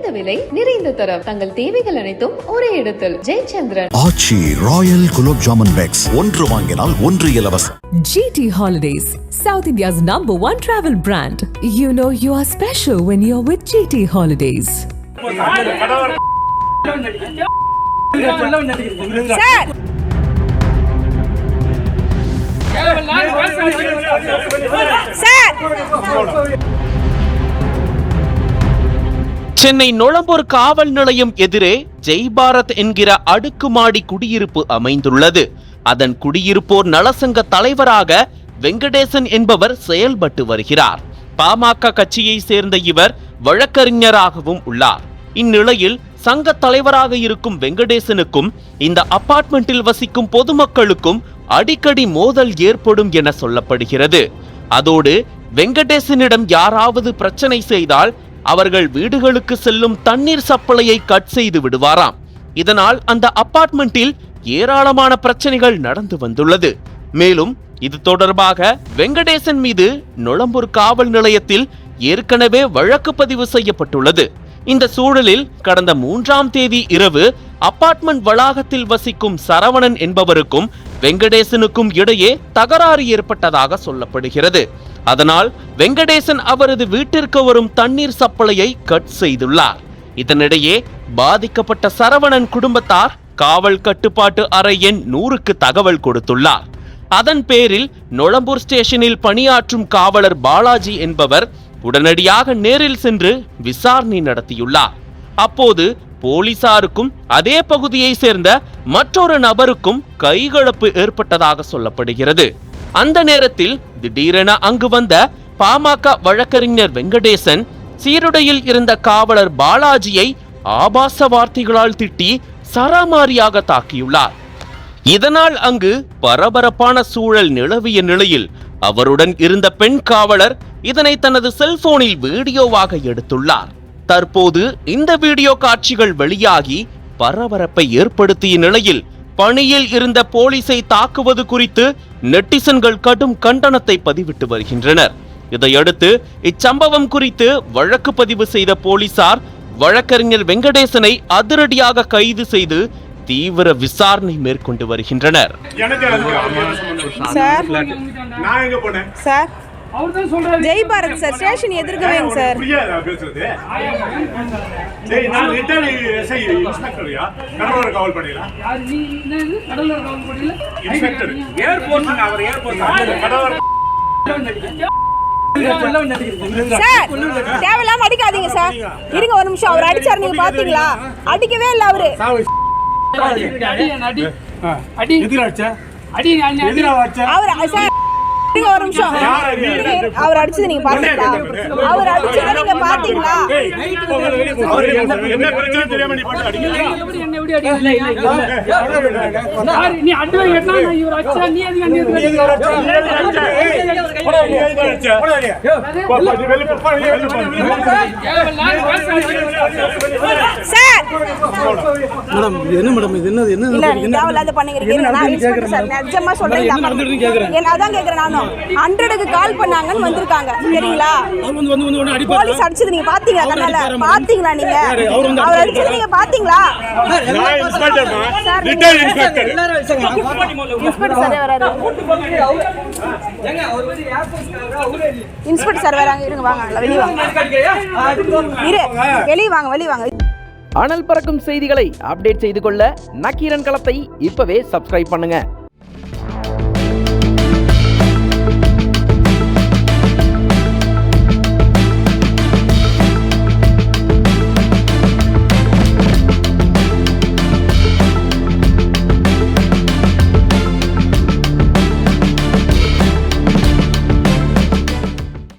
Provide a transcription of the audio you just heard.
குறைந்த விலை நிறைந்த தரம் தங்கள் தேவைகள் அனைத்தும் ஒரே இடத்தில். ஜெயச்சந்திரன். ஆச்சி ராயல் குலோப் ஜாமுன் பேக்ஸ் ஒன்று வாங்கினால் ஒன்று இலவசம். GT Holidays, South India's #1 travel brand. You know you are special when you're with GT Holidays. Chennai Nolambur காவல் நிலையம் எதிரே ஜெய் பாரத் என்கிற அடுக்குமாடி குடியிருப்பு அமைந்துள்ளது. அதன் குடியிருப்போர் நலசங்க தலைவராக வெங்கடேசன் என்பவர் செயல்பட்டு வருகிறார். பாமக கட்சியை சேர்ந்த இவர் வழக்கறிஞராகவும் உள்ளார். இந்நிலையில் சங்க தலைவராக இருக்கும் வெங்கடேசனுக்கும் இந்த அபார்ட்மெண்டில் வசிக்கும் பொதுமக்களுக்கும் அடிக்கடி மோதல் ஏற்படும் என சொல்லப்படுகிறது. அதோடு வெங்கடேசனிடம் யாராவது பிரச்சனை செய்தால் அவர்கள் வீடுகளுக்கு செல்லும் தண்ணீர் சப்ளையை கட் செய்து விடுவாராம். இதனால் அந்த அபார்ட்மெண்டில் ஏராளமான பிரச்சனைகள் நடந்து வந்துள்ளது. மேலும் இது தொடர்பாக வெங்கடேசன் மீது நொளம்பூர் காவல் நிலையத்தில் ஏற்கனவே வழக்கு பதிவு செய்யப்பட்டுள்ளது. இந்த சூழலில் கடந்த 3ஆம் தேதி இரவு அபார்ட்மெண்ட் வளாகத்தில் வசிக்கும் சரவணன் என்பவருக்கும் வெங்கடேசனுக்கும் இடையே தகராறு ஏற்பட்டதாக சொல்லப்படுகிறது. அதனால் வெங்கடேசன் அவரது வீட்டிற்கு வரும் தண்ணீர் சப்ளையை கட் செய்துள்ளார். இதனிடையே பாதிக்கப்பட்ட சரவணன் குடும்பத்தார் காவல் கட்டுப்பாட்டு அறை எண் 100க்கு தகவல் கொடுத்துள்ளார். அதன் பேரில் நொளம்பூர் ஸ்டேஷனில் பணியாற்றும் காவலர் பாலாஜி என்பவர் உடனடியாக நேரில் சென்று விசாரணை நடத்தியுள்ளார். அப்போது போலீசாருக்கும் அதே பகுதியை சேர்ந்த மற்றொரு நபருக்கும் கைகலப்பு ஏற்பட்டதாக சொல்லப்படுகிறது. அந்த நேரத்தில் திடீரென அங்கு வந்த பாமக வழக்கறிஞர் வெங்கடேசன் சீருடையில் இருந்த காவலர் பாலாஜியை ஆபாச வார்த்தைகளால் திட்டி சராமாரியாக தாக்கியுள்ளார். இதனால் அங்கு பரபரப்பான சூழல் நிலவிய நிலையில் அவருடன் இருந்த பெண் காவலர் இதனை தனது செல்போனில் வீடியோவாக எடுத்துள்ளார். தற்போது இந்த வீடியோ காட்சிகள் வெளியாகி பரபரப்பை ஏற்படுத்திய நிலையில் பணியில் இருந்த போலீசை தாக்குவது குறித்து நெட்டிசன்கள் கடும் கண்டனத்தை பதிவிட்டு வருகின்றனர். இதையடுத்து இச்சம்பவம் குறித்து வழக்கு பதிவு செய்த போலீசார் வழக்கறிஞர் வெங்கடேசனை அதிரடியாக கைது செய்து தீவிர விசாரணை மேற்கொண்டு வருகின்றனர். ஜெய் பாரத் சார் ஸ்டேஷன் எதிர்க்கவேங்க சார். சார் தேவையில்லாம அடிக்காதீங்க சார். இருங்க ஒரு நிமிஷம். அவர் அடிச்சாரு, நீங்க பாத்தீங்களா? அடிக்கவே இல்ல அவரு. ஒரு நிமிஷம். அவர் அடிச்சது நீங்க பாத்தீங்களா? அவர் அடிச்சதை நீங்க பாத்தீங்களா? என்ன மேடம் இது என்ன பண்ணீங்க? நிஜமா சொல்றேன். அதான் கேக்குறேன் நானும். 100க்கு கால் பண்ணாங்கன்னு வந்திருக்காங்க. சரிங்களா? போலீஸ் அடிச்சது நீங்க பாத்தீங்களா? கண்ணால பாத்தீங்களா? நீங்க அவர் அடிச்சது நீங்க பாத்தீங்களா? இன்ஸ்பெக்டர் சார் வராரு. இன்ஸ்பெக்டர் சார் வராங்க. இருங்க வாங்க. வெளிய வாங்க. வெளிய வாங்க. வெளிய வாங்க. அனல் பறக்கும் செய்திகளை அப்டேட் செய்து கொள்ள நக்கீரன் களத்தை இப்பவே சப்ஸ்கிரைப் பண்ணுங்க.